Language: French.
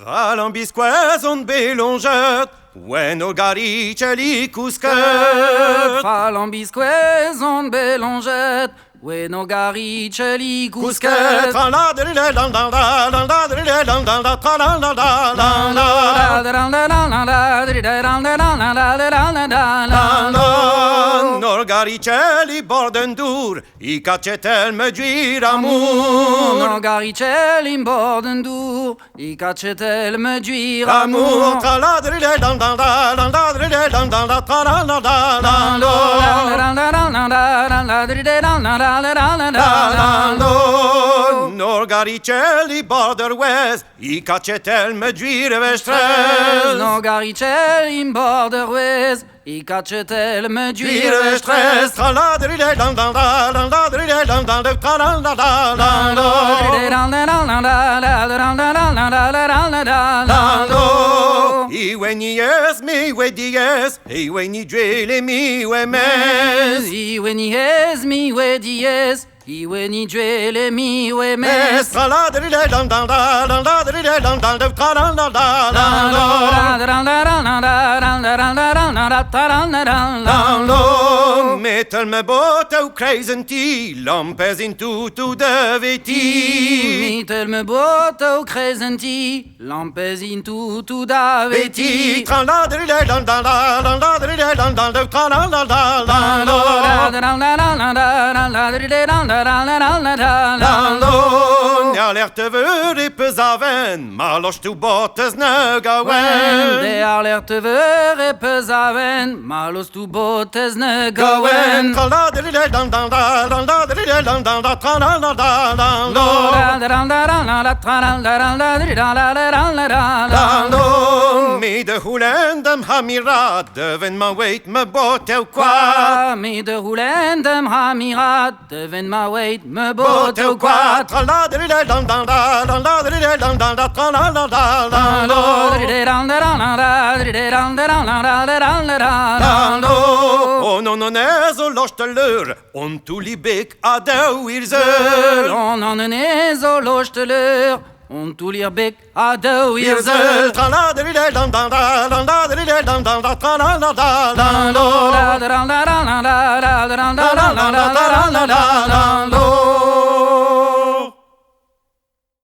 Ralambisquez on belonget, when Olgarice cusquet. Ralambisquez on belonget, when Olgarice cusquet. Olgarice bordendur, I cacetel me giramour. Olgarice bordendur, I cacetel me Amour, Olgarice border west, I cacetel me vestres. Olgarice border west, I cacetel me vestres. I when yes me we dies, I when you drill me we mes. I when he has me where dies, I when he drill me we mes. Metal me bot au crescenti, lampes in tutu de veti. Metal me boto crescenti, lampes in tutu da veti. Alerte veur et pesaven, maloch tu bottes ne gawen. De alerte veur et pesaven, malos tu botes ne gawen. Me de hulendem hamirat, deven ma wait me bot au quad. Me de hulendem hamirat, deven ma wait me bot au quad. Oh non non ezo lochteleur, on tu libek adeu irzel. On en est zo lochteleur, on tout lire bec à deux Irzel. irzel.